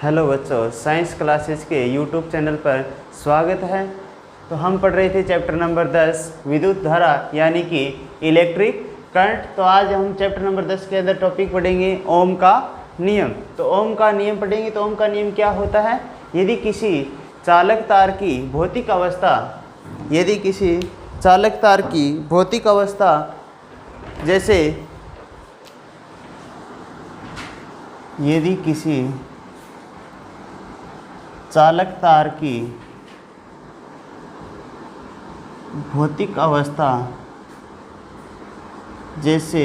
Hello बच्चों, science classes के YouTube channel पर स्वागत है। तो हम पढ़ रहे थे चैप्टर नंबर 10 विद्युत धारा यानी कि इलेक्ट्रिक करंट। तो आज हम चैप्टर नंबर 10 के अंदर टॉपिक पढ़ेंगे ओम का नियम। तो ओम का नियम पढ़ेंगे। तो ओम का नियम क्या होता है? यदि किसी चालक तार की भौतिक अवस्था जैसे यदि किसी चालक तार की भौतिक अवस्था जैसे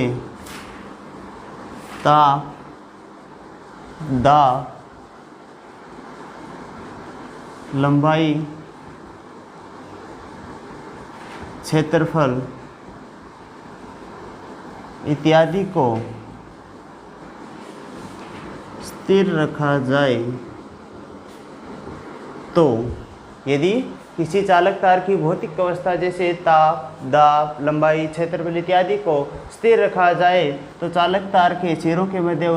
ताप, दाब, लंबाई, क्षेत्रफल इत्यादि को स्थिर रखा जाए, तो यदि किसी चालक तार की भौतिक अवस्था जैसे ताप, दाब, लंबाई, क्षेत्रफल इत्यादि को स्थिर रखा जाए तो चालक तार के सिरों के मध्य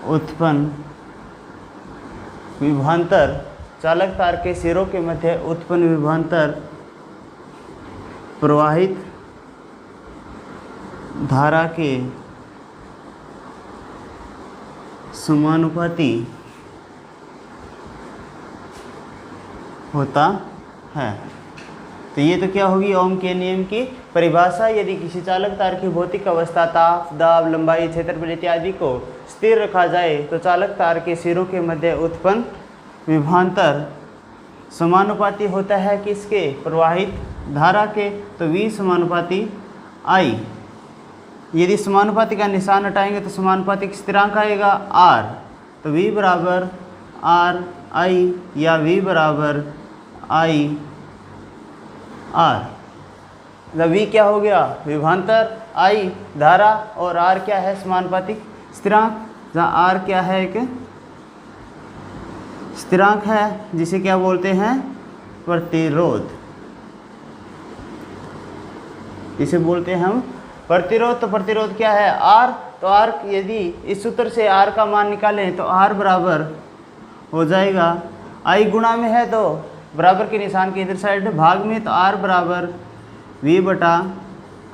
उत्पन्न विभवांतर चालक तार के सिरों के मध्य उत्पन्न विभवांतर प्रवाहित धारा के समानुपाती होता है। तो ये तो क्या होगी ओम के नियम की परिभाषा। यदि किसी चालक तार की भौतिक अवस्था ताप, दाब, लंबाई, क्षेत्रफल इत्यादि को स्थिर रखा जाए तो चालक तार के सिरों के मध्य उत्पन्न विभवांतर समानुपाती होता है किसके? प्रवाहित धारा के। तो V समानुपाती I। यदि समानुपाती का निशान हटाएंगे तो समानुपातिक स्थिरांक आएगा R। तो V बराबर R I या V बराबर I R। मतलब V क्या हो गया? विभवांतर, I धारा और R क्या है? समानुपातिक स्थिरांक। जहाँ R क्या है? एक स्थिरांक है जिसे क्या बोलते हैं? प्रतिरोध। इसे बोलते हैं हम प्रतिरोध। तो प्रतिरोध क्या है? R। तो R यदि इस सूत्र से R का मान निकालें तो R बराबर हो जाएगा I गुणा में है तो बराबर के निशान के इधर साइड भाग में, तो R बराबर V बटा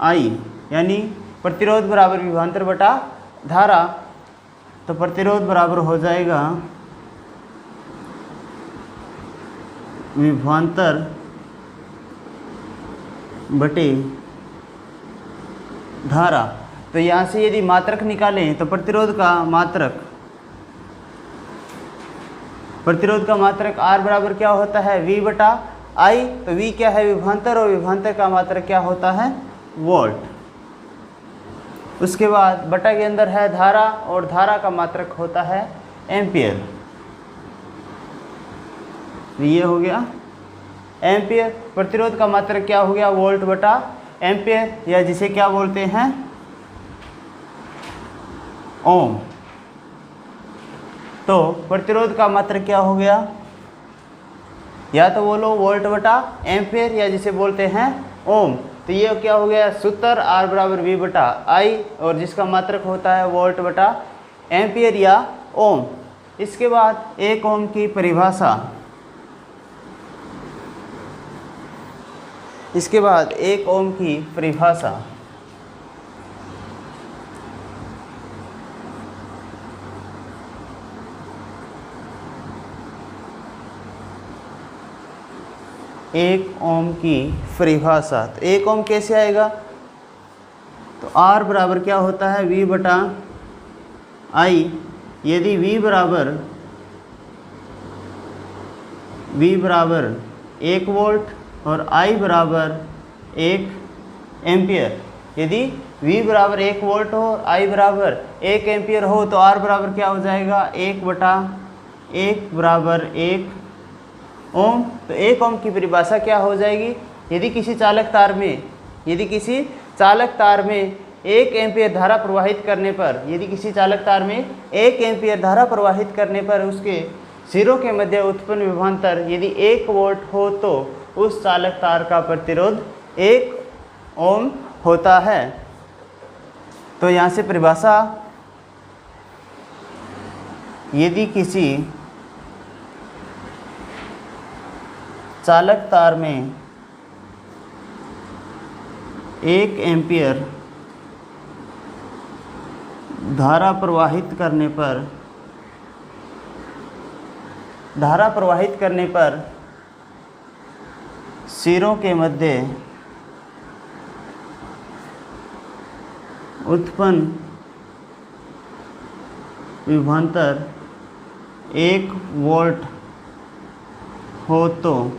I यानी प्रतिरोध बराबर विभवांतर बटा धारा। तो प्रतिरोध बराबर हो जाएगा विभवांतर बटे धारा। तो यहाँ से यदि मात्रक निकालें तो प्रतिरोध का मात्रक R बराबर क्या होता है? V बटा I। तो V क्या है? विभवांतर, और विभवांतर का मात्रक क्या होता है? वोल्ट। उसके बाद बटा के अंदर है धारा, और धारा का मात्रक होता है एम्पियर। ये हो गया एम्पियर। प्रतिरोध का मात्रक क्या हो गया? वोल्ट बटा एम्पियर, या जिसे क्या बोलते हैं? ओम। तो प्रतिरोध का मात्रक क्या हो गया? या तो बोलो वोल्ट बटा एम्पियर, या जिसे बोलते हैं ओम। तो ये क्या हो गया? सूत्र R बराबर V बटा I, और जिसका मात्रक होता है वोल्ट बटा एम्पियर या ओम। इसके बाद एक ओम की परिभाषा। एक ओम की परिभाषा। तो एक ओम कैसे आएगा? तो R बराबर क्या होता है? V बटा I। यदि V बराबर 1 वोल्ट और I बराबर 1 एम्पियर। यदि V बराबर 1 वोल्ट हो और I बराबर 1 एम्पियर हो तो R बराबर क्या हो जाएगा? 1 बटा 1 बराबर 1 ओम। तो 1 ओम की परिभाषा क्या हो जाएगी? यदि किसी चालक तार में 1 एम्पियर धारा प्रवाहित करने पर, उसके सिरों के मध्य उत्पन्न विभवांतर यदि 1 वोल्ट हो तो उस चालक तार का प्रतिरोध 1 ओम होता है। तो यहाँ से परिभाषा, यदि किसी चालक तार में 1 एम्पियर धारा प्रवाहित करने पर सिरों के मध्य उत्पन्न विभवांतर 1 वोल्ट हो तो,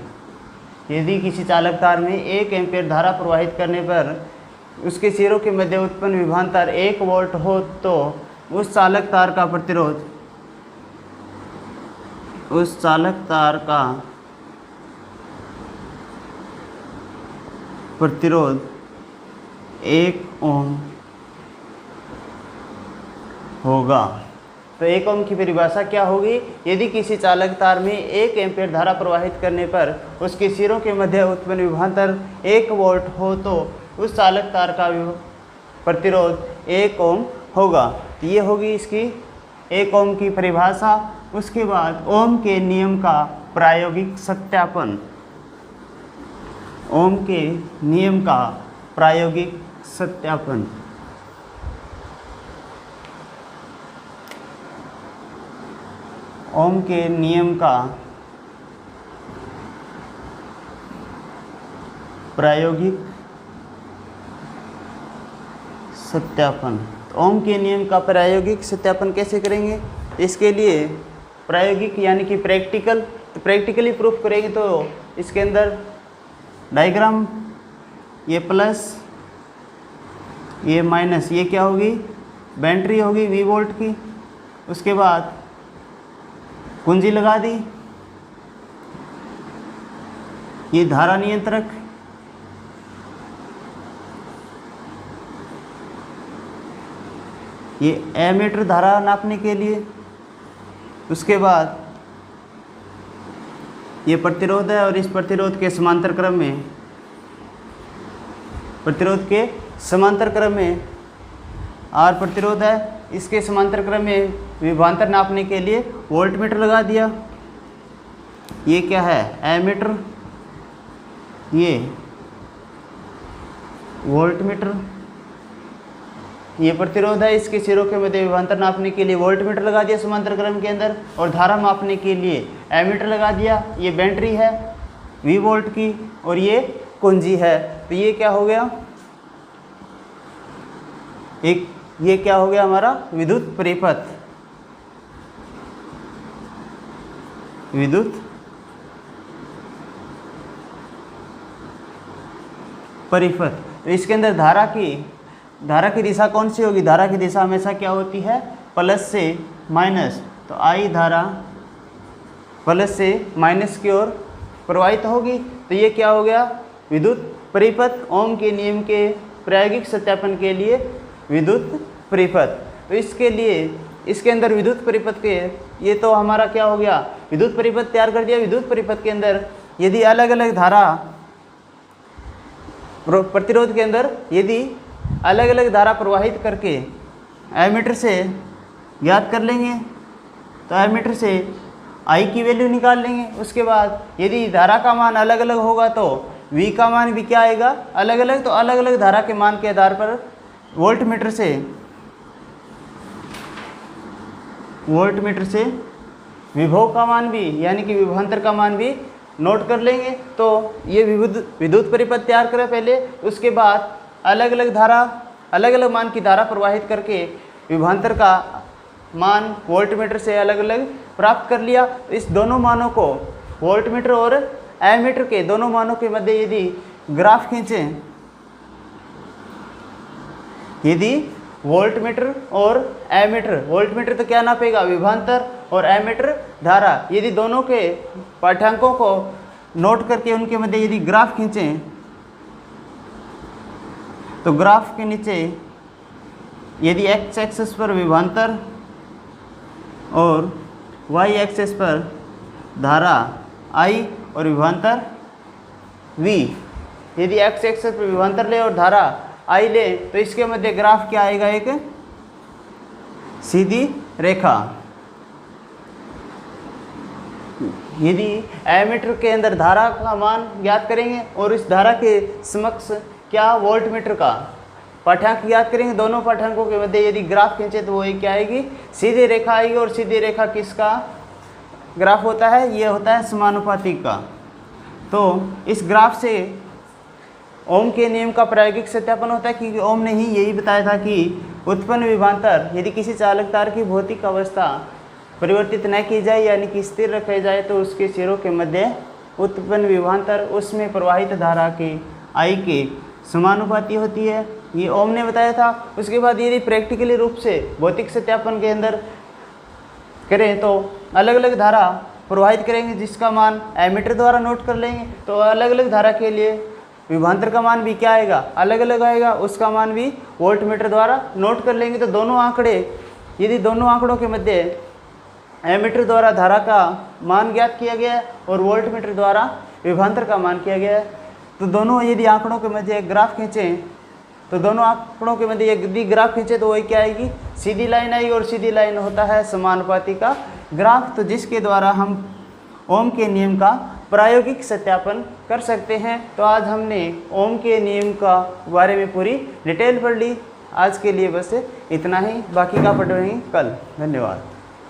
यदि किसी चालक तार में 1 एम्पीयर धारा प्रवाहित करने पर उसके सिरों के मध्य उत्पन्न विभवांतर 1 वोल्ट हो तो उस चालक तार का प्रतिरोध 1 ओम होगा। तो 1 ओम की परिभाषा क्या होगी? यदि किसी चालक तार में 1 एम्पीयर धारा प्रवाहित करने पर उसके सिरों के मध्य उत्पन्न विभवांतर 1 वोल्ट हो तो उस चालक तार का प्रतिरोध 1 ओम होगा। तो ये होगी इसकी 1 ओम की परिभाषा। उसके बाद ओम के नियम का प्रायोगिक सत्यापन। ओम के नियम का प्रायोगिक सत्यापन। ओम के नियम का प्रायोगिक सत्यापन। ओम के नियम का प्रायोगिक सत्यापन कैसे करेंगे? इसके लिए प्रायोगिक यानी कि प्रैक्टिकल, तो प्रैक्टिकली प्रूफ करेंगे। तो इसके अंदर डायग्राम, ये प्लस ये माइनस, ये क्या होगी? बैटरी होगी V वोल्ट की। उसके बाद कुंजी लगा दी, ये धारा नियंत्रक, ये एमीटर धारा नापने के लिए। उसके बाद ये प्रतिरोध है और इस प्रतिरोध के समांतर क्रम में आर प्रतिरोध है। इसके समांतर क्रम में विभवांतर नापने के लिए वोल्टमीटर लगा दिया। ये क्या है? एमीटर, ये वोल्टमीटर। ये प्रतिरोध है, इसके सिरों के मध्य विभवांतर नापने के लिए वोल्टमीटर लगा दिया समांतर क्रम के अंदर, और धारा मापने के लिए एमीटर लगा दिया। ये बैटरी है V वोल्ट की और ये कुंजी है। तो ये क्या हो गया? ये क्या हो गया हमारा? विद्युत परिपथ। विद्युत परिपथ। तो इसके अंदर धारा की दिशा कौन सी होगी? धारा की दिशा हमेशा क्या होती है? प्लस से माइनस। तो I धारा प्लस से माइनस की ओर प्रवाहित होगी। तो ये क्या हो गया? विद्युत परिपथ। ओम के नियम के प्रायोगिक सत्यापन के लिए विद्युत परिपथ। तो इसके लिए इसके अंदर विद्युत परिपथ के, ये तो हमारा क्या हो गया? विद्युत परिपथ तैयार कर दिया। विद्युत परिपथ के अंदर यदि अलग अलग धारा, प्रतिरोध के अंदर यदि अलग अलग धारा प्रवाहित करके एमीटर से ज्ञात कर लेंगे, तो एमीटर से I की वैल्यू निकाल लेंगे। उसके बाद यदि धारा का मान अलग अलग होगा तो V का मान भी क्या आएगा? अलग अलग। तो अलग अलग धारा के मान के आधार पर वोल्टमीटर से विभव का मान भी, यानी कि विभवांतर का मान भी नोट कर लेंगे। तो ये विद्युत परिपथ तैयार करें पहले। उसके बाद अलग अलग मान की धारा प्रवाहित करके विभवांतर का मान वोल्टमीटर से अलग अलग प्राप्त कर लिया। इस दोनों मानों को, वोल्टमीटर और एमीटर के दोनों मानों के मध्य यदि ग्राफ खींचें, यदि वोल्टमीटर और एमीटर, वोल्टमीटर तो क्या नापेगा? विभवांतर, और एमीटर धारा, यदि दोनों के पाठ्यांकों को नोट करके उनके मध्य यदि ग्राफ खींचें, तो ग्राफ के नीचे यदि x एक्सिस पर विभवांतर और y एक्सिस पर धारा I और विभवांतर V। यदि x एक्सिस पर विभवांतर ले और धारा I ले तो इसके मध्य ग्राफ क्या आएगा, एक सीधी रेखा। यदि एमीटर के अंदर धारा का मान ज्ञात करेंगे और इस धारा के समक्ष क्या वोल्टमीटर का पाठ्यांक ज्ञात करेंगे, दोनों पाठ्यांकों के मध्य यदि ग्राफ खींचे तो वो क्या आएगी, सीधी रेखा आएगी। और सीधी रेखा किसका ग्राफ होता है, ये होता है समानुपाती का। तो इस ग्राफ से ओम के नियम का प्रायोगिक सत्यापन होता है, क्योंकि ओम ने ही यही बताया था कि उत्पन्न विभवांतर यदि किसी चालक तार की भौतिक अवस्था परिवर्तित न की जाए यानी कि स्थिर रखे जाए तो उसके सिरों के मध्य उत्पन्न विभवांतर उसमें प्रवाहित धारा के I के समानुपाती होती है, ये ओम ने बताया था। उसके बाद यदि प्रैक्टिकली रूप से भौतिक सत्यापन के अंदर करें तो अलग अलग धारा प्रवाहित करेंगे जिसका मान एमीटर द्वारा नोट कर लेंगे। तो अलग अलग धारा के लिए विभवांतर का मान भी क्या आएगा, अलग अलग आएगा, उसका मान भी वोल्टमीटर द्वारा नोट कर लेंगे। तो दोनों आंकड़े, यदि दोनों आंकड़ों के मध्य एमीटर द्वारा धारा का मान ज्ञात किया गया है और वोल्टमीटर द्वारा विभवांतर का मान किया गया है, तो दोनों यदि आंकड़ों के मध्य एक ग्राफ खींचें तो दोनों आंकड़ों के मध्य यदि ग्राफ खींचे तो वही क्या आएगी, सीधी लाइन आएगी। और सीधी लाइन होता है समानुपाती का ग्राफ, तो जिसके द्वारा हम ओम के नियम का प्रायोगिक सत्यापन कर सकते हैं। तो आज हमने ओम के नियम का बारे में पूरी डिटेल पढ़ ली। आज के लिए बस इतना ही, बाकी का पढ़ेंगे कल। धन्यवाद।